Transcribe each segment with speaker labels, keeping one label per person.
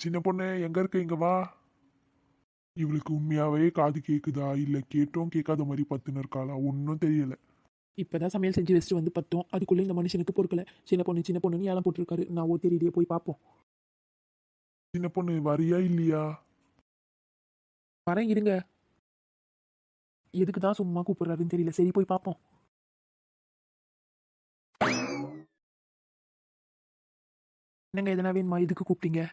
Speaker 1: சின்ன பொண்ணு எங்க இருக்க, இங்க வா. இவளுக்கு உண்மையாவே காது கேக்குதா இல்ல கேட்டும் கேட்காத மாதிரி பத்துன்னு இருக்காளா ஒன்னும் தெரியல.
Speaker 2: இப்பதான் சமையல் செஞ்சு வச்சுட்டு வந்து பத்தோம், அதுக்குள்ள இந்த மனுஷனுக்கு பொறுக்கல. சின்ன பொண்ணுன்னு ஏலம் போட்டிருக்காரு. நான் ஓத்தேரியிலேயே போய் பார்ப்போம்.
Speaker 1: சின்ன பொண்ணு வரியா இல்லையா?
Speaker 2: வரேன் இருங்க. எதுக்கு தான் சும்மா கூப்பிடுறாருன்னு தெரியல. சரி போய் பார்ப்போம். என்னங்க எதனா வேணுமா? எதுக்கு கூப்பிட்டீங்க?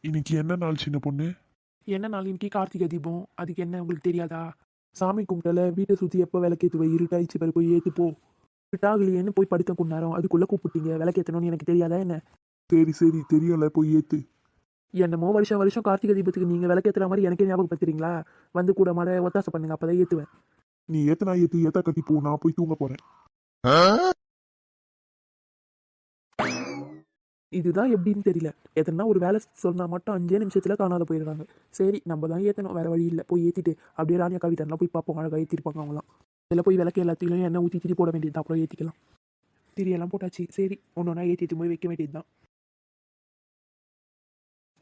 Speaker 1: இன்னைக்கு என்ன நாள் சின்ன பொண்ணு?
Speaker 2: என்ன நாள் இன்னைக்கு? கார்த்திகை தீபம். அதுக்கு என்ன உங்களுக்கு தெரியாதா? சாமி கும்பிட்டல, வீட்டை சுற்றி எப்போ விளக்கேற்றுவ? இருட்டாயிடுச்சு பேர், போய் ஏற்று போ. இருட்டாகலையேன்னு போய் படுத்த கொண்டாரோம், அதுக்குள்ளே கூப்பிட்டீங்க. விளக்கேற்றணும்னு எனக்கு தெரியாதா என்ன?
Speaker 1: சரி சரி தெரியல, போய் ஏத்து.
Speaker 2: என்னமோ வருஷம் வருஷம் கார்த்திகை தீபத்துக்கு நீங்கள் விளக்கேற்றுற மாதிரி எனக்கே ஞாபகப்படுத்துறீங்களா? வந்து கூட மாட ஒத்தாசை பண்ணுங்க, அப்போ தான் ஏற்றுவேன்.
Speaker 1: நீ ஏத்தனா ஏத்து, ஏத்தா கட்டி போ, நான் போய் தூங்க போறேன்.
Speaker 2: இதுதான் எப்படின்னு தெரியல. எதனா ஒரு வேலை சொன்னால் மட்டும் 5 நிமிஷத்தில் காணாத போயிடுறாங்க. சரி நம்ம தான் ஏற்றணும், வேறு வழி இல்லை. போய் ஏற்றிட்டு அப்படியே ராணியா கவிதெல்லாம் போய் பார்ப்போம். அழகாக ஏற்றிருப்பாங்க அவங்களாம். இதில் போய் விளக்கு எல்லாத்தையும் எண்ணெய் ஊற்றி திரி போட வேண்டியது, அப்புறம் ஏற்றிக்கலாம். திரியெல்லாம் போட்டாச்சு. சரி ஒன்று ஒன்றா ஏற்றிட்டு போய் வைக்க வேண்டியது தான்.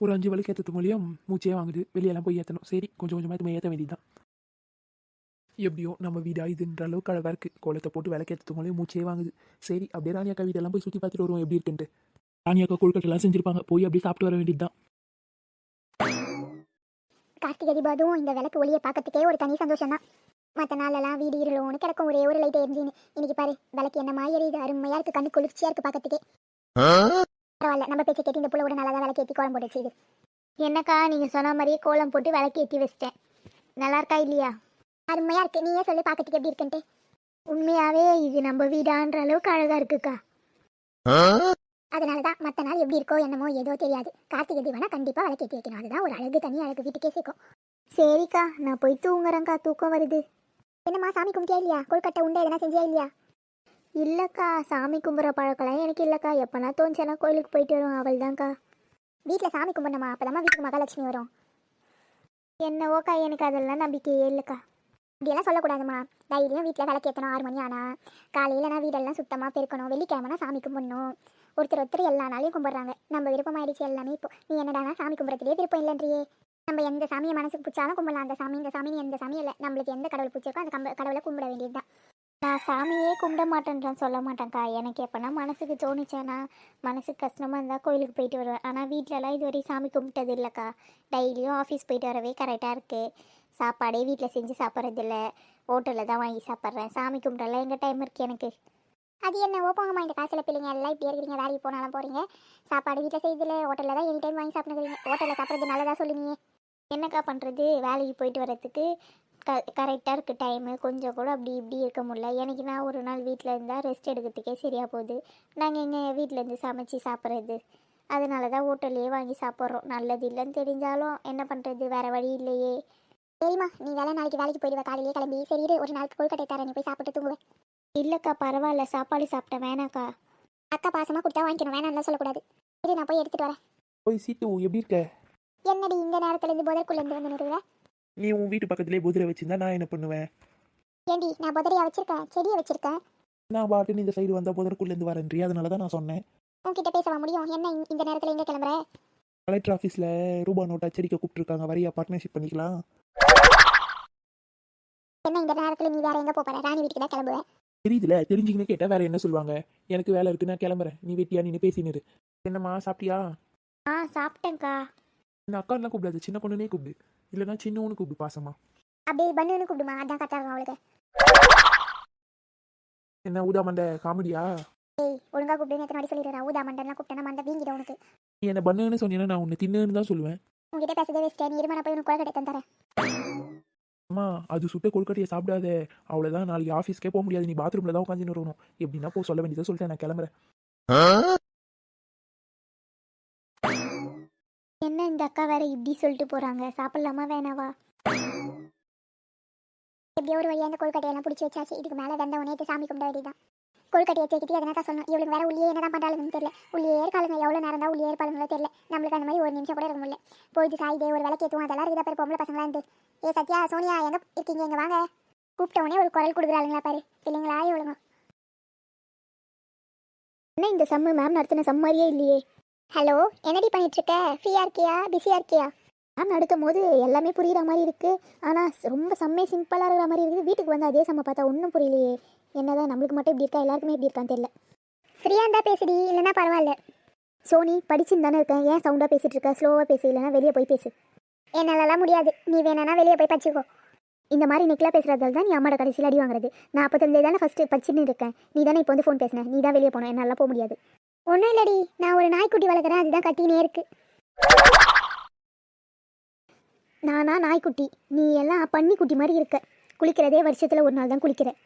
Speaker 2: ஒரு 5 விளக்கு ஏற்றத்துக்கு மூலியம் மூச்சே வாங்குது. வெளியெல்லாம் போய் ஏற்றணும். சரி கொஞ்சம் கொஞ்சமாக ஏற்ற வேண்டியது தான். எப்படியோ நம்ம வீடா இதுன்ற அளவுக்கு அழகாக இருக்குது. கோலத்தை போட்டு விளக்கேற்றத்துக்கு மூலியம் மூச்சே வாங்குது. சரி அப்படியே ராணியா வீடெல்லாம் போய் சுற்றி பார்த்துட்டு வருவோம் எப்படி இருக்குன்ட்டு. ராணியாக்கா கொழுக்கட்டெல்லாம் செஞ்சிருப்பாங்க, போய் அப்படியே சாப்பிட்டு வர வேண்டியது தான்.
Speaker 3: கார்த்திகை தீபம் அதுவும் இந்த விளக்கு ஒளியை பார்க்கறதுக்கே ஒரு தனி சந்தோஷம் தான். மற்ற நாளெல்லாம் வீடு இருளோன்னு கிடக்கும், ஒரே ஒரு லைட் எரிஞ்சின்னு. இன்னைக்கு பாரு விளக்கு என்னமா எரியுது, அருமையா இருக்கு, கண்ணு குளிர்ச்சியா இருக்கு பார்க்கறதுக்கே. பரவாயில்ல, நம்ம பேச்சை கேட்டு இந்த புள்ளோட நல்லா தான் விளக்கு ஏற்றி கோலம் போட்டு வச்சுது. என்னக்கா நீங்க சொன்ன மாதிரியே கோலம் போட்டு விளக்கு ஏற்றி வச்சிட்டேன். நல்லா இருக்கா இல்லையா? அருமையா இருக்கு. நீயே சொல்லி பார்க்கறதுக்கு எப்படி இருக்குன்ட்டு. உண்மையாவே இது நம்ம வீடான்ற அளவுக்கு அழகா இருக்குக்கா. அதனாலதான் மற்ற நாள் எப்படி இருக்கோ என்னமோ ஏதோ தெரியாது, கார்த்திகை தீபம்னா கண்டிப்பா விளக்கேற்றி வைக்கணும். அதுதான் ஒரு அழகு, தனி அழகு, வீட்டுக்கே சேர்க்கும். சரிக்கா நான் போய் தூங்குறேங்க்கா, தூக்கம் வருது. என்னம்மா சாமி கும்பிட்டியா இல்லையா? கொழுக்கட்டை உண்டை எதனா செஞ்சியா இல்லையா? இல்லைக்கா, சாமி கும்பிட்ற பழக்கம்லாம் எனக்கு இல்லைக்கா. எப்போனா தோணுச்சேன்னா கோயிலுக்கு போயிட்டு வரும், அவள் தான்க்கா. வீட்டில் சாமி கும்பிடணுமா? அப்போதாம்மா வீட்டுக்கு மகாலட்சுமி வரும். என்னவோக்கா, எனக்கு அதெல்லாம் நம்பிக்கையே இல்லைக்கா. இப்படியெல்லாம் சொல்லக்கூடாதுமா. தைரியம் வீட்டில் விளக்கேற்றணும். 6 மணி ஆனால் காலையில் நான் வீடெல்லாம் சுத்தமாக பெருக்கணும். வெள்ளிக்கிழமைனா சாமி கும்பிடணும். ஒருத்தர் எல்லா நாளையும் கும்பிட்றாங்க. நம்ம விருப்பமாயிடுச்சு எல்லாமே. இப்போ நீ என்னடானா சாமி கும்பிட்றதுலேயே விருப்பம் இல்லைன்றியே. நம்ம எந்த சாமியை மனசுக்கு பிடிச்சாலும் கும்பிடலாம். அந்த சாமி இந்த சாமி எந்த சாமி இல்லை, நம்மளுக்கு எந்த கடவுள் பிடிச்சிருக்கோ அந்த கடவுளை கும்பிட வேண்டியது தான். நான் சாமியே கும்பிட மாட்டேன்றான் சொல்ல மாட்டேன்க்கா. எனக்கு எப்போனா மனசுக்கு தோணுச்சேன்னா, மனசுக்கு கஷ்டமாக இருந்தால் கோயிலுக்கு போயிட்டு வருவேன். ஆனால் வீட்டிலலாம் இதுவரை சாமி கும்பிட்டது இல்லைக்கா. டெய்லியும் ஆஃபீஸ் போயிட்டு வரவே கரெக்டாக இருக்குது. சாப்பாடே வீட்டில் செஞ்சு சாப்பிட்றதில்ல, ஹோட்டலில் தான் வாங்கி சாப்பிட்றேன். சாமி கும்பிடலாம் எங்கே டைம் இருக்குது எனக்கு? அது என்னவோ போங்கம்மா, இந்த காசில் பிள்ளைங்க எல்லாம் இப்படி இருக்கிறீங்க. வேலைக்கு போனாலும் போகிறீங்க, சாப்பாடு வீட்டில் செய்யறதில்ல, ஹோட்டலில் தான் எனி டைம் வாங்கி சாப்பிடுறீங்க. ஹோட்டலில் சாப்பிட்றது நல்லதா சொல்லுவீங்க. என்னக்கா பண்ணுறது, வேலைக்கு போயிட்டு வரத்துக்கு கரெக்டாக இருக்குது டைமு. கொஞ்சம் கூட அப்படி இப்படி இருக்க முடியல. எனக்கு நான் ஒரு நாள் வீட்டில் இருந்தால் ரெஸ்ட் எடுக்கிறதுக்கே சரியாக போகுது. நாங்கள் எங்கே வீட்டிலேருந்து சமைச்சு சாப்பிட்றது? அதனால தான் ஹோட்டல்லையே வாங்கி சாப்பிட்றோம். நல்லது இல்லைன்னு தெரிஞ்சாலும் என்ன பண்ணுறது, வேறு வழி இல்லையே. சரிம்மா, நீ நாளைக்கு வேலைக்கு போயிடுவ, காலையிலே கிளம்பி. சரி ஒரு நாளைக்கு கொழுக்கட்டை தரேன், நீ போய் சாப்பிட்டு தூங்குவேன். இல்லைக்கா பரவாயில்ல, சாப்பாடு சாப்பிட்டேன், வேணாக்கா. அக்கா பாசமாக கொடுத்தா வாங்கிக்கணும், வேணாம்லாம் சொல்லக்கூடாது. சரி நான் போய் எடுத்துகிட்டு வரேன்.
Speaker 2: போய் சீட்டு எப்படி இருக்க?
Speaker 3: என்னடி இந்த நேரத்துலேருந்து புதற்குள்ளேருந்து வந்து நிறுவ?
Speaker 2: நீ உன் வீட்டு பக்கத்துலேயே புதிரை வச்சிருந்தா நான் என்ன பண்ணுவேன்?
Speaker 3: ஏண்டி நான் புதரையா வச்சிருக்கேன், செடியை வச்சிருக்கேன்.
Speaker 2: நான் பாட்டுன்னு இந்த சைடு வந்தால் புதற்குள்ளேருந்து வரேன்றி, அதனால தான் நான் சொன்னேன்.
Speaker 3: உன்கிட்ட பேசவா முடியும்? என்ன இந்த நேரத்தில் எங்கே கிளம்புற?
Speaker 2: கலெக்டர் ஆஃபீஸில் ரூபா நோட்டை அச்சடிக்க கூப்பிட்டுருக்காங்க, வரியா பார்ட்னர்ஷிப் பண்ணிக்கலாம்.
Speaker 3: என்ன இந்த நேரத்தில் நீ வேற எங்கே போகிற? ராணி வீட்டுக்கு தான் கிளம்புவேன்.
Speaker 2: தெரியுதுல, தெரிஞ்சுக்கின்னு கேட்டால் வேற என்ன சொல்லுவாங்க? எனக்கு வேலை இருக்கு, நான் கிளம்புறேன். நீ வெட்டியா நின்று பேசினிரு. என்னம்மா சாப்பிட்டியா?
Speaker 3: சாப்பிட்டேன்க்கா.
Speaker 2: இந்த அக்கான்லாம் கூப்பிடாது, சின்ன பொண்ணுனே கூப்பிடு. இல்லைன்னா சின்னவனு கூப்பிடு பாசமா.
Speaker 3: அப்படியே பண்ணுன்னு கூப்பிடுமா, அதான் கத்தாங்க அவளுக்கு.
Speaker 2: என்ன ஊதா மண்டை காமெடியா?
Speaker 3: ஏய் ஒழுங்கா கூப்பிடுன்னு எத்தனை வாட்டி சொல்லிடுறா. ஊதா மண்டெல்லாம் கூப்பிட்டேன்னா மண்டை வீங்கிடும் உனக்கு.
Speaker 2: நீ என்ன பண்ணுன்னு சொன்னீங்கன்னா நான் உன்னை தின்னுன்னு தான் சொல்லுவேன்.
Speaker 3: உங்ககிட்ட பேசதே வேஸ்ட். நீ இருமா, நான் போய் உனக்கு கொழுக்கட்டை தரேன்.
Speaker 2: அம்மா அது சுட்ட கொழுக்கட்டையை சாப்பிடாத, அவ்வளோதான். நாளைக்கு ஆஃபீஸ்க்கே போக முடியாது, நீ பாத்ரூமில் தான் உட்காந்துன்னு வரணும். எப்படின்னா போ, சொல்ல வேண்டியதை சொல்லிட்டேன், நான் கிளம்புறேன்.
Speaker 3: என்ன இந்த அக்கா வேற இப்படி சொல்லிட்டு போறாங்க? சாப்பிடலாமா வேணாவா? எப்படியோ ஒரு வழியாக அந்த கொழுக்கட்டையெல்லாம் பிடிச்சி வச்சாச்சு. இதுக்கு மேலே வெந்த உனேத்து சாமி கும்பிட வேண்டியதான். கொழுக்கட்டையை சேர்த்துட்டு எதனா தான் சொல்லணும். இவளுக்கு வேற உள்ளே என்னதான் பண்ணுறாளுன்னு தெரியல. உள்ளே ஏற்காலுங்க எவ்வளோ நேரம் தான் உள்ளே ஏற்பாளுங்களோ தெரியல. நம்மளுக்கு அந்த மாதிரி ஒரு நிமிஷம் கூட இருக்க முடியல. போயிட்டு சாயுதே ஒரு விளக்கேற்றுவோம், அதெல்லாம் இருக்குதா பாரு பொம்பளை பசங்களா இருந்து. ஏ சத்யா, சோனியா எங்கே இருக்கீங்க? எங்கே வாங்க. கூப்பிட்ட உடனே ஒரு குரல் கொடுக்குறாளுங்களா பாரு, இல்லைங்களா இவளுங்க. என்ன இந்த சம்மு மேம் நடத்தின சம்மாரியே இல்லையே. ஹலோ, என்னடி பண்ணிட்டு இருக்க? ஃப்ரீயா இருக்கியா, பிஸியா இருக்கியா? நான் நடத்தும் போது எல்லாமே புரியுற மாதிரி இருக்கு. ஆனால் ரொம்ப செம்மையாக சிம்பிளாக இருக்கிற மாதிரி இருக்குது. வீட்டுக்கு வந்து அதே சம பார்த்தா ஒன்றும் புரியலையே. என்னதான் நம்மளுக்கு மட்டும் இப்படி இருக்கா, எல்லாருக்குமே இப்படி இருக்கான்னு தெரியல. ஃப்ரீயாக இருந்தால் பேசுடி, இல்லைன்னா பரவாயில்ல. சோனி, படிச்சுன்னு தானே இருக்கேன், ஏன் சவுண்டாக பேசிகிட்டு இருக்க? ஸ்லோவாக பேசு, இல்லைனா வெளியே போய் பேசு. என்னாலலாம் முடியாது, நீ வேணா வெளியே போய் படிச்சுக்கோ. இந்த மாதிரி நிக்கலாக பேசுகிறதால தான் நீ அம்மாட கடைசியில் அடி வாங்குறது. நான் அப்போ தெரிஞ்சது தானே ஃபஸ்ட்டு படிச்சுன்னு இருக்கேன். நீ தானே இப்போ வந்து ஃபோன் பேசினேன், நீ தான் வெளியே போனோம், என்னால் போக முடியாது. ஒன்றும் இல்லடி, நான் ஒரு நாய்க்குட்டி வளர்க்குறேன், அதுதான் கத்தினே இருக்கு. நானா நாய்க்குட்டி? நீ எல்லாம் பன்னிக்குட்டி மாதிரி இருக்க. குளிக்கிறதே வருஷத்தில் ஒரு நாள் தான் குளிக்கிறேன்.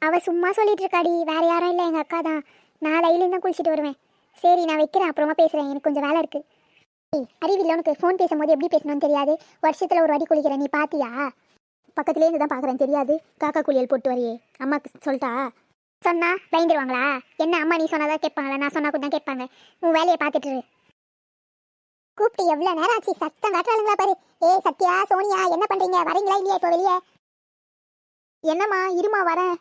Speaker 3: அவள் சும்மா சொல்லிட்டு இருக்காடி, வேற யாரும் இல்லை, எங்கள் அக்கா தான். நான் லையிலேருந்து தான் குளிச்சுட்டு வருவேன். சரி, நான் வைக்கிறேன், அப்புறமா பேசுகிறேன், எனக்கு கொஞ்சம் வேலை இருக்குது. அறிவில்லை உனக்கு? ஃபோன் பேசும்போது எப்படி பேசணும்னு தெரியாது. வருஷத்தில் ஒரு வாட்டி குளிக்கிறேன், நீ பாத்தியா? பக்கத்துலேருந்து தான் பார்க்குறேன், தெரியாது. காக்கா குளியல் போட்டு வரையே, அம்மாக்கு சொல்லிட்டா? சொன்னா பயந்துருவாங்களா? என்ன அம்மா நீ சொன்னாதான் கேட்பாங்களா? நான் சொன்னா கூட தான் கேட்பாங்க. உன் வேலையை பார்த்துட்டு கூப்பிட்டு எவ்வளோ நேரம் ஆச்சு, சத்தம் காட்டுறாளுங்களா பாரு. சத்யா, சோனியா, என்ன பண்ணுறீங்க? வரீங்களா இல்லையா இப்போ வெளியே? என்னம்மா, இருமா வரேன்.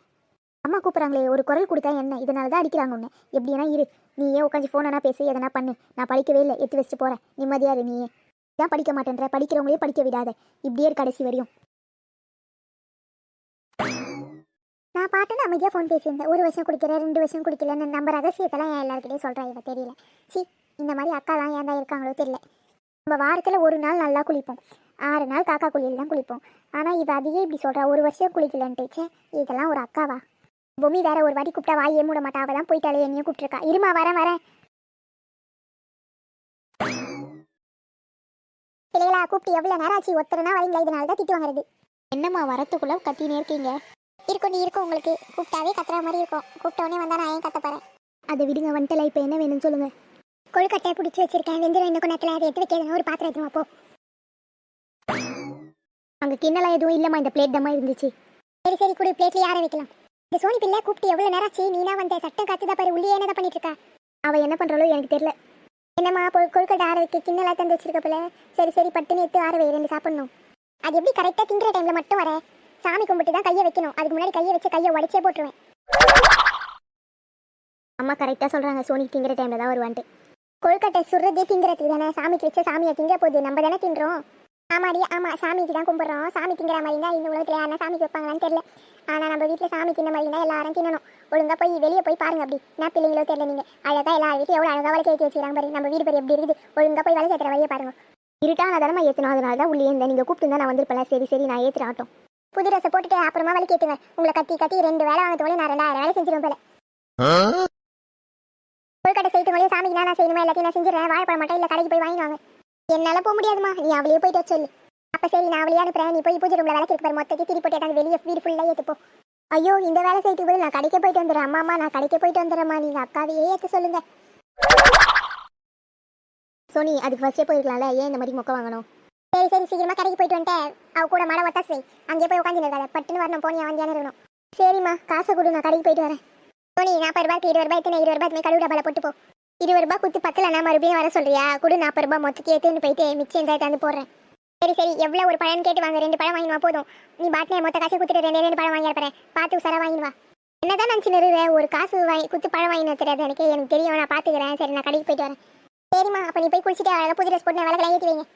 Speaker 3: அம்மா கூப்பிட்றாங்களே, ஒரு குரல் கொடுத்தா என்ன? இதனால தான் அடிக்கிறாங்க உன்னை. எப்படின்னா இரு, நீ ஏன் உட்காந்து ஃபோனா பேசு, எதனா பண்ணு. நான் படிக்கவே இல்லை, எடுத்து வச்சுட்டு போகிறேன். நிம்மதியாரு. நீ ஏன் படிக்க மாட்டேன்ற? படிக்கிறவங்களே படிக்க விடாத, இப்படியே கடைசி வரையும். நான் பாட்டுன்னு அமைதியாக ஃபோன் பேசியிருந்தேன். 1 வருஷம் குடிக்கிறேன், 2 வருஷம் குடிக்கலன்னு நம்ம ரகசியத்தெல்லாம் என் எல்லாருக்கிட்டையும் சொல்கிறேன். இவ தெரியல. சி, இந்த மாதிரி அக்காலாம் ஏன் தான் இருக்காங்களோ தெரியல. நம்ம வாரத்தில் ஒரு நாள் நல்லா குளிப்போம், 6 நாள் காக்கா குளியல் தான் குளிப்போம். ஆனால் இவ அதையே இப்படி சொல்கிறா, 1 வருஷம் குளிக்கலன்ட்டுச்சே. இதெல்லாம் ஒரு அக்காவா? பொம்மி வேற ஒரு வாட்டி கூப்பிட்டா வாயே மூட மாட்டா. அவள் தான் போயிட்டாலே, என்னையும் கூப்பிட்டுருக்கா. இருமா வரேன் வரேன். பிள்ளைகளா, கூப்பிட்டு எவ்வளோ நேரம் ஆச்சு? ஒருத்தரனா வரீங்களா? இதனால தான் திட்டு வாங்குறது. என்னம்மா வரத்துக்குள்ளே கத்தினே இருக்கீங்க? இருக்கும், நீ இருக்கும். உங்களுக்கு கூப்பிட்டாவே கத்துற மாதிரி இருக்கும். கூப்பிட்டவொடனே வந்தால் நான் ஏன் கத்தப்பறேன்? அதை விடுங்க, வந்துட்டல. இப்போ என்ன வேணும்னு சொல்லுங்கள். கொழுக்கட்டையை பிடிச்சி வச்சிருக்கேன், வெந்திரம் இன்னும் நேரத்தில். அதை எடுத்து வைக்கிறதுனா ஒரு பாத்திரம் எடுத்துமா போ. அங்கே கிண்ணலாம் எதுவும் இல்லைம்மா, இந்த பிளேட் தம்மா இருந்துச்சு. சரி சரி, கூட பிளேட்ல யாரை வைக்கலாம்? இந்த சோனி பிள்ளை கூப்பிட்டு எவ்வளோ நேரம் ஆச்சு? நீனா வந்த சட்டம் காத்துதா பாரு. உள்ளே என்னதான் பண்ணிட்டு இருக்கா? அவள் என்ன பண்ணுறாளோ எனக்கு தெரியல. என்னம்மா, கொழுக்கட்டை ஆற வைக்க கிண்ணலாம் தந்து வச்சிருக்க போல. சரி சரி, பட்டுன்னு எடுத்து ஆற வை, 2 சாப்பிடணும். அது எப்படி கரெக்டாக திங்குற டைமில் மட்டும் வர? சாமி கும்பிட்டு தான் கையை வைக்கணும். அதுக்கு முன்னாடி கையை வச்சு கையை உடச்சே போட்டுருவேன். அம்மா கரெக்டாக சொல்கிறாங்க, சோனி திங்குற டைமில் தான் வருவான்ட்டு. கொழுக்கட்டை சுடுறதே திங்கிறதுக்கு தானே. சாமிக்கு வச்சு சாமியை திங்க போகுது, நம்ம தானே தின்றோம். ஆமாடி, ஆமாம், சாமிக்கு தான் கும்பிட்றோம். சாமி திங்கிற மாதிரி தான் இந்த உலகத்தில் யாரா சாமிக்கு வைப்பாங்களான்னு தெரியல. ஆனால் நம்ம வீட்டில் சாமி தின்ன மாதிரி தான் எல்லாரும் தின்னணும். ஒழுங்காக போய் வெளியே போய் பாருங்க. அப்படி என்ன பிள்ளைங்களோ தெரியல. நீங்கள் அழகாக எல்லா வீட்டில் எவ்வளோ அழகாக வளர்க்க ஏற்றி வச்சுக்கிறாங்க பாரு. நம்ம வீடு பேர் எப்படி இருக்குது? ஒழுங்காக போய் வளர்க்க ஏற்றுற வழியை பாருங்க. இருட்டான தானே ஏற்றணும், அதனால தான் உள்ளே இருந்தேன். நீங்கள் கூப்பிட்டு தான் நான் வந்திருப்பேன். சரி சரி, நான் ஏற்றுற ஆட்டம். புது ட்ரெஸ்ஸை போட்டுட்டு அப்புறமா வலிக்கு ஏற்றுங்க. உங்களை கத்தி கத்தி 2 வேலை வாங்கத்தோட நான் 2000 வேலை செஞ்சிருவேன் போல. கொழுக்கட்டை செய்யறவங்களையும் சாமிக்கு நான் செய்யணுமா? எல்லாத்தையும் நான் செஞ்சிடறேன். வாழைப்பழம் மட்டும் இல்லை, கடைக்கு போய் வாங்கிடுவாங்க. என்னால் போக முடியாதுமா, நீ அவளையே போயிட்டு வச்சு சொல்லு. அப்போ சரி, நான் அவளையே அனுப்புறேன். நீ போய் பூஜை ரூமில் வேலை கேட்க பாரு. மொத்தத்தை திரி போட்டு வெளியே வீடு ஃபுல்லாக ஏற்றுப்போ. ஐயோ, இந்த வேலை செய்யறதுக்கு போது நான் கடைக்கு போயிட்டு வந்துடுறேன். அம்மா, நான் கடைக்கு போயிட்டு வந்துடுறேம்மா. நீங்கள் அக்காவையே ஏற்று சொல்லுங்க. சோனி, அதுக்கு ஃபர்ஸ்டே போயிருக்கலாம்ல, ஏன் இந்த மாதிரி மொக்க வாங்கணும்? சரி சரி, சீக்கிரமா கடைக்கு போயிட்டு வந்துட்டேன். அவ கூட மாட ஒத்தாசை அங்கேயே போய் உட்காந்து இருக்காத. பட்டுன்னு வரணும், போனியா வந்தியான இருக்கணும். சரிம்மா, காசை கொடு, நான் கடைக்கு போயிட்டு வரேன். சோனி, 40 ரூபாய்க்கு 20 ரூபாய் எத்தனை? 20 ரூபாய் கழுவு டப்பால போட்டு போ. 20 ரூபாய் குத்து பக்கல, நான் மறுபடியும் வர சொல்றியா? கொடு, 40 ரூபாய் மொத்தக்கு ஏற்றுன்னு போயிட்டு மிச்சம் எந்த தந்து போடுறேன். சரி சரி, எவ்வளோ ஒரு பழம் கேட்டு வாங்க. 2 பழம் வாங்கினுவா போதும். நீ பாட்டினே மொத்த காசு குத்துட்டு 2 பழம் வாங்கி இருப்பேன். பார்த்து உசாரா வாங்கினுவா. என்னதான் நினச்சி நிறுவ? ஒரு காசு குத்து பழம் வாங்கினு தெரியாது எனக்கு தெரியும். நான் பார்த்துக்கிறேன். சரி, நான் கடைக்கு போயிட்டு வரேன். சரிம்மா, அப்போ நீ போய் குளிச்சுட்டு அழகாக புது ட்ரெஸ் போட்டு விளக்கெல்லாம் ஏற்றி வைங்க.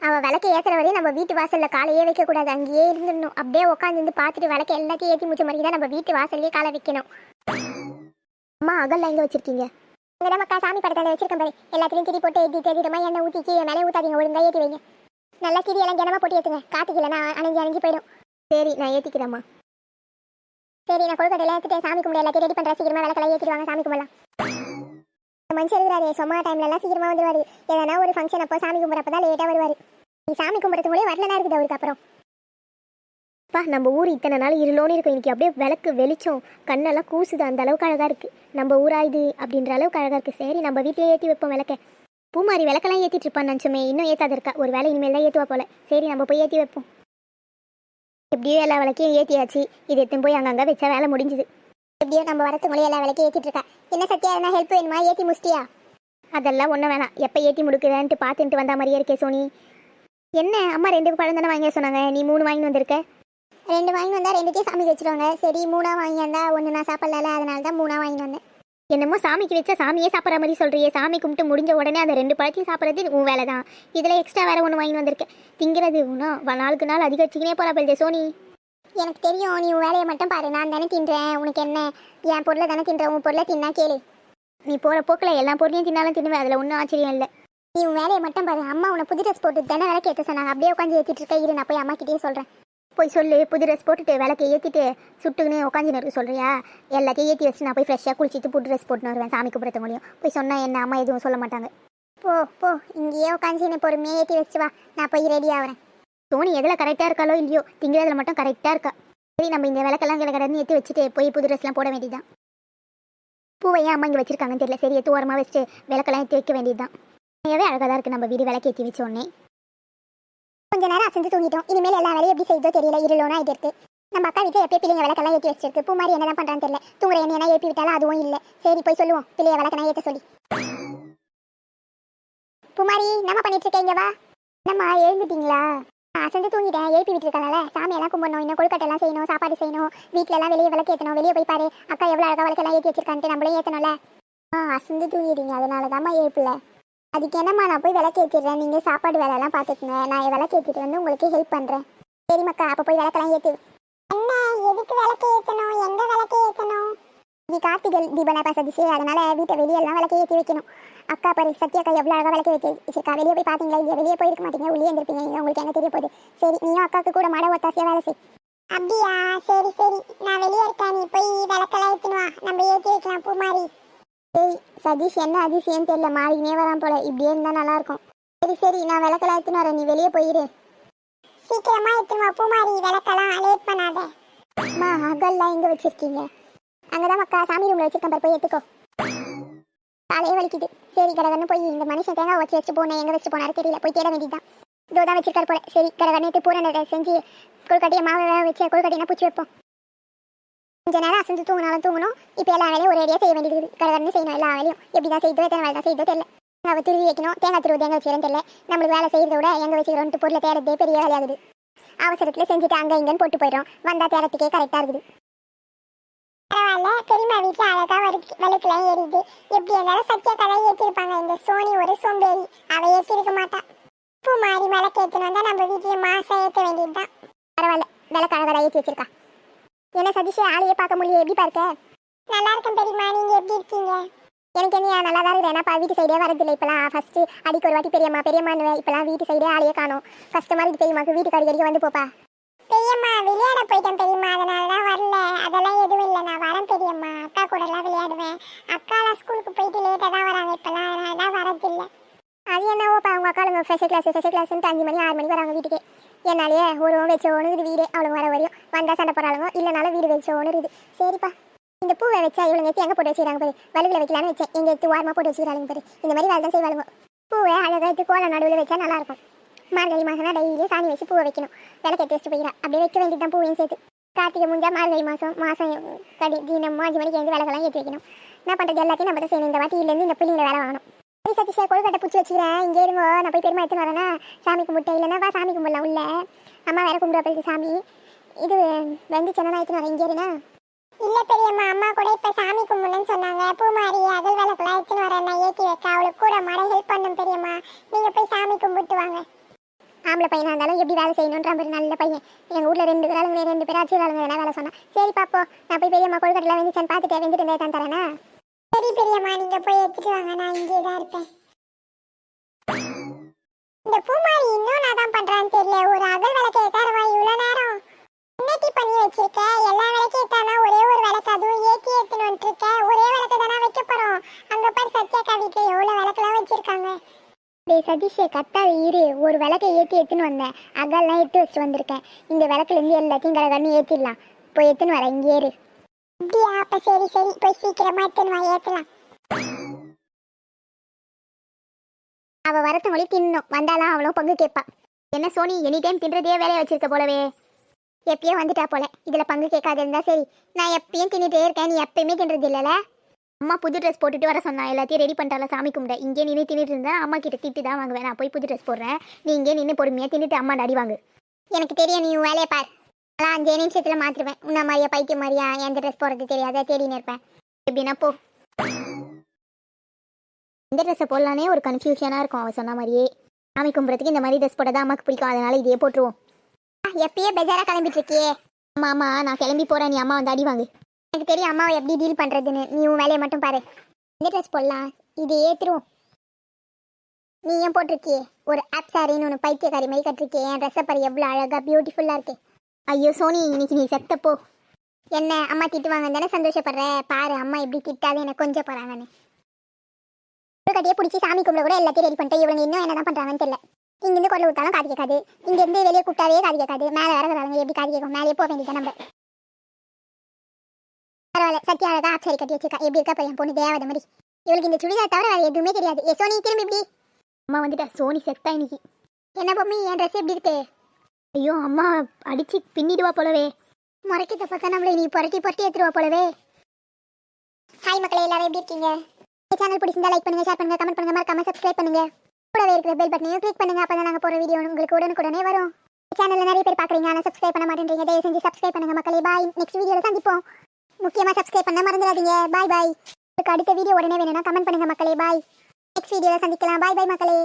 Speaker 3: அவள் விளக்கு ஏற்றுற வரையும் நம்ம வீட்டு வாசலில் காலையே வைக்கக்கூடாது, அங்கேயே இருந்துடணும். அப்படியே உட்காந்து பார்த்துட்டு விளக்கு எல்லாத்தையும் ஏற்றி முடிச்ச மாதிரி தான் நம்ம வீட்டு வாசல்லையே காலை வைக்கணும். அம்மா, அகல்லாம் எங்கே வச்சிருக்கீங்க? இங்கே தான் மக்கா சாமி படத்தில் வச்சிருக்கேன் பாரு. எல்லாத்தையும் திரி போட்டு ஏற்றி தெரியுமா? எண்ணெய் ஊற்றி கீழே மேலே ஊற்றாதீங்க, ஒழுங்காக ஏற்றி வைங்க. நல்லா திரி எல்லாம் ஜனமாக போட்டு ஏற்றுங்க. காற்றுக்கு இல்லைனா அணைஞ்சு போயிடும். சரி, நான் ஏற்றிக்கிறேம்மா. சரி, நான் கொழுக்கட்டையில் ஏற்றிட்டு சாமி கும்பிட எல்லாத்தையும் ரெடி பண்ணுறேன். சீக்கிரமாக விளக்கெல்லாம் ஏற்றிடுவாங்க, சாமி கும்பிடலாம். மனுஷன் இருக்கிறாரு, சும்மா டைம்லலாம் சீக்கிரமாக வந்துடுவார். எதனா ஒரு ஃபங்க்ஷன் அப்போ சாமி கும்பிட்றப்ப தான் லேட்டாக வருவார். நீ சாமி கும்பிட்றது கூட வரலனா இருக்குது அவருக்கு. அப்புறம் பா, நம்ம ஊர் இத்தனை நாள் இருளோன்னு இருக்கும். இன்னைக்கு அப்படியே விளக்கு வெளிச்சம், கண்ணெல்லாம் கூசுது. அந்த அளவுக்கு அழகாக இருக்குது. நம்ம ஊரா இது அப்படின்ற அளவுக்கு அழகாக இருக்குது. சரி, நம்ம வீட்டிலே ஏற்றி வைப்போம் விளக்க. பூமாரி விளக்கெல்லாம் ஏற்றிட்டு இருப்பான்னு நினச்சோமே, இன்னும் ஏற்றாது இருக்கா. ஒரு வேலை இனிமேல் தான் ஏற்றுவா போல. சரி, நம்ம போய் ஏற்றி வைப்போம். எப்படியோ எல்லா விளக்கையும் ஏற்றியாச்சு. இது எடுத்துன்னு போய் அங்கங்கே வச்சா வேலை முடிஞ்சுது. எப்படியோ நம்ம வரத்து மொழி எல்லா விளக்கையும் ஏற்றிட்டு இருக்கா. என்ன சத்யா, என்ன ஹெல்ப் வேணுமா? ஏற்றி முடிச்சிட்டியா? அதெல்லாம் ஒன்றும் வேணாம். எப்போ ஏற்றி முடுக்குதான்ட்டு பார்த்துட்டு வந்த மாதிரியே இருக்கே சோனி. என்ன அம்மா 2 பழம் தானே வாங்க சொன்னாங்க, நீ 3 வாங்கி வந்திருக்க. 2 வாங்கி வந்தால் 2த்தையும் சாமிக்கு வச்சுருவாங்க. சரி, 3 வாங்கி வந்தால் 1 நான் சாப்பிடல, அதனால தான் 3 வாங்கி வந்தேன். என்னமோ சாமிக்கு வச்சா சாமியே சாப்பிட்ற மாதிரி சொல்றியே. சாமி கும்பிட்டு முடிஞ்ச உடனே அந்த 2 பழத்தையும் சாப்பிட்றது உன் வேலை தான். இதில் எக்ஸ்ட்ரா வேற ஒன்று வாங்கி வந்திருக்கேன். திங்கிறது இன்னும் நாளுக்கு நாள் அதிகரிச்சுக்கினே போகிறா பெல்ஜே சோனி. எனக்கு தெரியும், நீ உன் வேலையை மட்டும் பாரு. நான் தானே தின்றேன், உனக்கு என்ன? என் பொருளை தானே தின்றேன், உன் பொருளை தின்னா கேளு. நீ போகிற போக்கில் எல்லா பொருளையும் தின்னாலும் தின்னுவேன், அதில் ஒன்றும் ஆச்சரியம் இல்லை. நீ உன் வேலையை மட்டும் பாரு. அம்மா உன்னை புது ட்ரெஸ் போட்டு தானே விளக்கு ஏற்ற சொன்னாங்க. அப்படியே உட்காந்து ஏற்றிட்டு இருக்க. இரு, நான் போய் அம்மா கிட்டேயே சொல்கிறேன். போய் சொல்லு, புது ட்ரெஸ் போட்டுட்டு விளக்கு ஏற்றிட்டு சுட்டுக்குன்னு உட்காந்து இருக்க சொல்கிறியா? எல்லாத்தையும் ஏற்றி வச்சு நான் போய் ஃப்ரெஷ்ஷாக குளிச்சிட்டு புது ட்ரெஸ் போட்டுன்னு வருவேன். சாமி கும்பிட முடியும். போய் சொன்னால் என்ன அம்மா எதுவும் சொல்ல மாட்டாங்க. போ போ, இங்கேயே உட்காந்து என்னை பொறுமையாக ஏற்றி வச்சு வா, நான் போய் ரெடி ஆகிறேன். சோனி எதில் கரெக்டாக இருக்காளோ இல்லையோ, திங்கிறதுல மட்டும் கரெக்டாக இருக்கா. சரி, நம்ம இந்த விளக்கெல்லாம் கிடக்கடன்னு ஏற்றி வச்சுட்டு போய் புது ட்ரெஸ்லாம் போட வேண்டியதுதான். பூவை ஏன் அம்மா இங்கே வச்சிருக்காங்கன்னு தெரியல. சரி, எடுத்து ஓரமாக வச்சுட்டு விளக்கெல்லாம் ஏற்றி வைக்க வேண்டியதுதான். நிறையவே அழகாக தான் இருக்குது நம்ம வீடு விளக்கு ஏற்றி வச்ச உடனே. கொஞ்ச நேரம் அசந்து தூங்கிட்டோம். இனிமேல் எல்லா வேலையும் எப்படி செய்தோ தெரியல. இருளோனா ஆகிட்டு இருக்கு. நம்ம அக்கா வீட்டில் எப்பயே பிள்ளைங்க விளக்கெல்லாம் ஏற்றி வச்சிருக்கு. பூ மாதிரி என்ன தான் பண்ணுறான்னு தெரியல. தூங்குற என்ன ஏற்றி விட்டாலும் அதுவும் இல்லை. சரி, போய் சொல்லுவோம் பிள்ளைய விளக்கெல்லாம் ஏற்ற சொல்லி. பூமாரி, நம்ம பண்ணிட்டு இருக்கீங்க வா. என்னம்மா எழுந்துட்டீங்களா? அசந்து தூங்கிட்டேன். எழுப்பி விட்டுருக்கனால சாமியெல்லாம் கும்பிடணும், இன்னும் கொழுக்கட்டெல்லாம் செய்யணும், சாப்பாடு செய்யணும், வீட்டில எல்லாம் வெளியே விளக்கு ஏற்றணும். வெளியே போய் பாரு அக்கா எவ்வளோ அழகாக விளக்கெல்லாம் ஏற்றி வச்சிருக்கான்ட்டு நம்மளே ஏற்றணும்ல. அசந்து தூங்கிடுங்க, அதனால தான்மா எழுப்பில்ல. அதுக்கு என்னம்மா, நான் போய் விளக்கு ஏற்றிடுறேன், நீங்கள் சாப்பாடு வேலையெல்லாம் பார்த்துக்குங்க. நான் விளக்கு ஏற்றிட்டு வந்து உங்களுக்கு ஹெல்ப் பண்ணுறேன். சரிம்மாக்கா, அப்போ போய் விளக்கெல்லாம் ஏற்று. என்ன, எதுக்கு விளக்கு ஏற்றணும்? எங்கே விளக்கு ஏற்றணும்? இது கார்த்திகை தீபனா சதிச்சு, அதனால வீட்டை வெளியெல்லாம் விளக்கு ஏற்றி வைக்கணும். அக்கா பாரு, சத்யாக்கா எவ்வளோ அழகாக விளக்கு ஏற்றி வச்சிருக்கா. வெளியே போய் பார்த்தீங்களா இல்லையா? வெளியே போயிருக்க மாட்டீங்க, உள்ளே இருந்திருப்பீங்க. உங்களுக்கு என்ன தெரிய போகுது? சரி, நீயும் அக்காவுக்கு கூட மாட ஒத்தாசியாக வேலை செய். அப்படியா? சரி சரி, நான் வெளியே இருக்கேன், நீ போய் விளக்கெல்லாம் ஏற்றினுவா, நம்ம ஏற்றி வைக்கலாம். பூமாரி, சரி சதீஷ், என்ன அதிசயம் தெரியல, மாறினே வரான் போல. இப்படியே இருந்தால் நல்லாயிருக்கும். சரி சரி, நான் விளக்கெல்லாம் எடுத்துன்னு வரேன், நீ வெளியே போயிரு. சீக்கிரமா எடுத்துனுவா பூமாரி, விளக்கெல்லாம் லேட் பண்ணாத. அம்மா, அகல்லாம் எங்கே வச்சிருக்கீங்க? அங்கே தான் மக்கா சாமி ரூமில் வச்சிருக்கேன், போய் எடுத்துக்கோ. காலையே வலிக்குது. சரி, கடகன்னு போய் இந்த மனுஷன் தேங்காய் வச்சு வச்சுட்டு போனேன், எங்கே வச்சுட்டு போனாரு தெரியல, போய் தேட வேண்டியதுதான். இதோ தான் வச்சிருக்காரு போல. சரி, கடகன்னு பூரணை செஞ்சு கொழுக்கட்டையை மாவை வச்சு கொழுக்கட்டையை பூச்சி வைப்போம். கொஞ்ச நேரம் அசந்து தூங்கினாலும் தூங்கணும். இப்போ எல்லா வேலையும் ஒரு ஏரியா செய்ய வேண்டியது. கடகடன்னு செய்யணும் எல்லா வேலையும். எப்படி தான் செய்தோ, எத்தனை வேலை தான் செய்தோ தெரியல. தேங்காய் திருவி வைக்கணும். தேங்காய் திருவது எங்கே வச்சுக்கிறேன்னு தெரியல. நம்மளுக்கு வேலை செய்கிறத விட எங்கே வச்சுக்கிறோன்ட்டு பொருளை தேடுறதே பெரிய வேலையாகுது. அவசரத்தில் செஞ்சுட்டு அங்கே இங்கேன்னு போட்டு போயிடும். வந்தால் தேடத்துக்கே கரெக்டாக இருக்குது. பரவாயில்ல, பெரியம்மா வீட்டில் அழகாக விளக்குலாம் ஏறிது. எப்படி இருந்தாலும் சத்தியா கதை ஏற்றிருப்பாங்க. இந்த சோனி ஒரு சோம்பேறி, அவள் ஏற்றிருக்க மாட்டா. பூ மாறி விளக்கு ஏற்றினு வந்தால் நம்ம வீட்டில் மாசம் ஏற்ற வேண்டியது தான். பரவாயில்ல, விளக்கு அழகாக ஏற்றி வச்சிருக்கா. என்ன சதீஷ், ஆளையே பார்க்க முடியல, எப்படி பார்க்க? நல்லா இருக்கேன் பெரியம்மா, நீங்கள் எப்படி இருக்கீங்க? எனக்கு என்ன நல்லா தான் இருக்குது. ஏன்னா வீட்டு சைடே வரதில்லை இப்போலாம். ஃபஸ்ட்டு அடிக்க ஒரு வாட்டி பெரியம்மா பெரியம்மான்னு, இப்போலாம் வீட்டு சைடே ஆளையே காணும். கஷ்டமாக இருக்குது பெரியம்மாக்கு. வீட்டுக்கு அடிக்கடி வந்து போப்பா. பெரியம்மா விளையாட போயிட்டேன் பெரியம்மா, அதனால தான் வரல. அதெல்லாம் எதுவும் இல்லை, நான் வரேன் பெரியம்மா. அக்கா கூடலாம் விளையாடுவேன். அக்காலாம் ஸ்கூலுக்கு போயிட்டு லேட்டாக தான் வராங்க இப்போலாம், அதனால தான் வரதில்லை. அது என்னவோப்பா, அவங்க அக்காளுங்க ஸ்பெஷல் கிளாஸ்ன்ட்டு 5 மணி 6 மணிக்கு வராங்க வீட்டுக்கு. என்னாலேயே ஒரு வச்ச ஒன்று வீடு அவளுங்க வர வரையும். வந்தால் சண்டை போடுறாளுங்க, இல்லைனாலும் வீடு வச்ச ஒன்று இருக்குது. சரிப்பா, இந்த பூவை வச்சா இவளுங்க எடுத்து எங்கே போட்டு வச்சுக்கிறாங்க பாரு. வலுவில் வைக்கலான்னு வச்சேன், எங்கள் எடுத்து ஓரமாக போட்டு வச்சுக்கிறாங்க பாரு. இந்த மாதிரி வேலை தான் செய்வாளுங்க. பூவை அழகாக எடுத்து கோலம் நடுவில் வச்சா நல்லாயிருக்கும். மார்கழி மாதம்னா டெய்லியும் சாணி வச்சு பூவை வைக்கணும். விளக்கு எடுத்து வச்சுட்டு போயிடா, அப்படியே வைக்க வேண்டியது தான் பூவையும் சேர்த்து. கார்த்திகை முடிஞ்சா மார்கழி மாதம் கடி தினம் 5 மணிக்கு எழுந்து விளக்கெல்லாம் ஏற்றி வைக்கணும். என்ன பண்ணுறது, எல்லாத்தையும் நம்ம தான் செய்யணும். இந்த வாட்டியிலேருந்து இந்த பிள்ளைங்க வேலை வாங்கணும். சரி சதீஷா, கொழுக்கட்டை பிடிச்சி வச்சுக்கிறேன், இங்கே இருங்கோ. நான் போய் பெருமா எடுத்துன்னு வரேன்னா சாமி கும்பிட்டு, இல்லைன்னா வா சாமி கும்பிடலாம் உள்ள. அம்மா வேற கும்பிடுவா சாமி. இது வந்து சென்னை எடுத்துன்னு வரேன், இங்கே இருனா. இல்லை பெரியம்மா, அம்மா கூட இப்போ சாமி கும்பிடணும்னு சொன்னாங்க. பூமாரி அகல் விளக்கெல்லாம் எடுத்துன்னு வரேன், நான் ஏற்றி வைக்க. அவளுக்கு கூட மாட ஹெல்ப் பண்ணும் பெரியம்மா. நீங்கள் போய் சாமி கும்பிட்டு வாங்க. ஆம்பளை பையனாக இருந்தாலும் எப்படி வேலை செய்யணுன்ற மாதிரி நல்ல பையன். எங்கள் வீட்டில் 2 வேலைங்க 2 பேர் ஆச்சு வேலைங்க என்ன வேலை சொன்னேன். சரி பாப்போ, நான் போய் பெரியம்மா கொழுக்கட்டெல்லாம் வெந்துச்சான்னு பார்த்துட்டு வெந்துட்டு இருந்தா தான் தரேனா? சரி பெரியம்மா, நீங்கள் போய் எடுத்துட்டு வாங்க, நான் இங்கே தான் இருப்பேன். இந்த பூமாரி இன்னும் நான் தான் பண்ணுறான்னு தெரியல. ஒரு அகல் விளக்கு ஏற்றாருவா இவ்வளோ நேரம். இன்னைக்கு பண்ணி வச்சிருக்க எல்லா விளக்கு ஏற்றானா ஒரே ஒரு விளக்கு, அதுவும் ஏற்றி ஏற்றுன்னு வந்துருக்க. ஒரே விளக்கு தானே வைக்க போகிறோம். அங்கே பாரு சத்யாக்கா வீட்டில் எவ்வளோ விளக்குலாம் வச்சுருக்காங்க. சதீஷே, கத்தாது இரு. ஒரு விளக்கை ஏற்றி எடுத்துன்னு வந்தேன், அகல்லாம் எடுத்து வச்சுட்டு வந்திருக்கேன். இந்த விளக்குலேருந்து எல்லாத்தையும் கடகடன்னு ஏற்றிடலாம். போய் எடுத்துன்னு வரேன், இங்கே ஏறு. அப்படியா? அப்போ சரி சரி, போய் சீக்கிரமா எடுத்துன்னு வா, ஏற்றலாம். அவள் வரத்த மொழி தின்னும், வந்தாலும் அவளும் பங்கு கேட்பா. என்ன சோனி, எனி டைம் தின்றதே வேலையை வச்சிருக்க போலவே. எப்பயோ வந்துட்டா போல, இதில் பங்கு கேட்காது இருந்தா சரி. நான் எப்பயும் தின்னுட்டே இருக்கேன், நீ எப்பயுமே தின்றது இல்லைல்ல. அம்மா புது ட்ரெஸ் போட்டுட்டு வர சொன்னா, எல்லாத்தையும் ரெடி பண்ணிட்டால சாமி கும்பிட. இங்கே நின்று தின்னுட்டு இருந்தா அம்மா கிட்ட திட்டு தான் வாங்குவேன். நான் போய் புது ட்ரெஸ் போடுறேன், நீ இங்கே நின்று பொறுமையாக தின்னுட்டு அம்மா அடி வாங்கு. எனக்கு தெரியும், நீ வேலையை பார். நான் 5 நிமிஷத்தில் மாற்றிடுவேன். உன்ன மாதிரியா பைத்தியம் மாதிரியா எந்த ட்ரெஸ் போடுறது தெரியாத தேடின்னு இருப்பேன். எப்படின்னா போ. இந்த ட்ரெஸ்ஸை போடலானே ஒரு கன்ஃபியூஷனாக இருக்கும் அவன் சொன்ன மாதிரியே. சாமி கும்பிட்றதுக்கு இந்த மாதிரி ட்ரெஸ் போட தான் அம்மாவுக்கு பிடிக்கும், அதனால இதையே போட்டுருவோம். எப்பயே பெஜாராக கிளம்பிட்டு இருக்கியே. ஆமாம் ஆமாம், நான் கிளம்பி போகிறேன், நீ அம்மா வந்து அடி வாங்கு. எனக்கு தெரியும் அம்மாவை எப்படி டீல் பண்ணுறதுன்னு, நீ உன் வேலையை மட்டும் பாரு. இந்த ட்ரெஸ் போடலாம், இது ஏற்றுருவோம். நீ ஏன் போட்டிருக்கியே ஒரு ஆப் சாரின்னு ஒன்று பைத்தியக்காரி மாதிரி கட்டிருக்கே. என் ட்ரெஸ்ஸை பாரு எவ்வளோ அழகாக பியூட்டிஃபுல்லாக இருக்கு. ஐயோ சோனி, இன்னைக்கு நீ செத்தப்போ. என்ன அம்மா திட்டுவாங்க தானே சந்தோஷப்படுற? பாரு அம்மா எப்படி திட்டாது எனக்கு கொஞ்சம் போகிறாங்கன்னு. கட்டியே பிடிச்சி சாமி கும்பிட கூட எல்லாத்தையும் ரெடி பண்ணிட்டு இவங்க இன்னும் என்ன தான் பண்ணுறாங்கன்னு தெரியல. இங்கேருந்து குரல் விட்டாலும் காது கேட்காது, இங்கேருந்து வெளியே கூப்பிட்டாவே காது கேட்காது. மேலே வரங்கிறாங்க எப்படி காது கேட்கும்? மேலே போக வேண்டியது நம்ம. பரவாயில்ல, சத்தியா அழகா ஆப் சாரி கட்டி வச்சிருக்கா. எப்படி இருக்கா பையன் பொண்ணு தேவதை மாதிரி. இவளுக்கு இந்த சுடிதார் தவிர வேறு எதுவுமே தெரியாது. ஏ சோனி திரும்பி இப்படி. அம்மா வந்துட்டா, சோனி செத்தா இன்னைக்கு. என்ன பொம்மி என் ட்ரெஸ் எப்படி இருக்கு? ஐயோ அம்மா அடிச்சு பின்னிடுவா போலவே. முறைக்கிட்ட பார்த்தா நம்மளை நீ புரட்டி எடுத்துருவா போலவே. ஹாய் மக்களே, எல்லாரும் எப்படி இருக்கீங்க? சேனல் பிடிச்சிருந்தா லைக் பண்ணுங்க, ஷேர் பண்ணுங்க, கமெண்ட் பண்ணுங்க, மறக்காம சப்ஸ்கிரைப் பண்ணுங்க. கூடவே இருக்கிற பெல் பட்டனையும் கிளிக் பண்ணுங்க, அப்பதான் நாங்க போற வீடியோ உங்களுக்கு உடனுக்குடனே வரும். சேனல்ல நிறைய பேர் பாக்குறீங்க ஆனா சப்ஸ்கிரைப் பண்ண மாட்டேன்றீங்க. தயவு செஞ்சு சப்ஸ்கிரைப் பண்ணுங்க மக்களே. பாய், நெக்ஸ்ட் வீடியோல சந்திப்போம். முக்கியமா சப்ஸ்கிரைப் பண்ண மறந்துடாதீங்க. பாய் பாய். அடுத்த வீடியோ உடனே வேணும்னா கமெண்ட் பண்ணுங்க மக்களே. பாய், நெக்ஸ்ட் வீடியோல சந்திக்கலாம். பாய் பாய் மக்களே.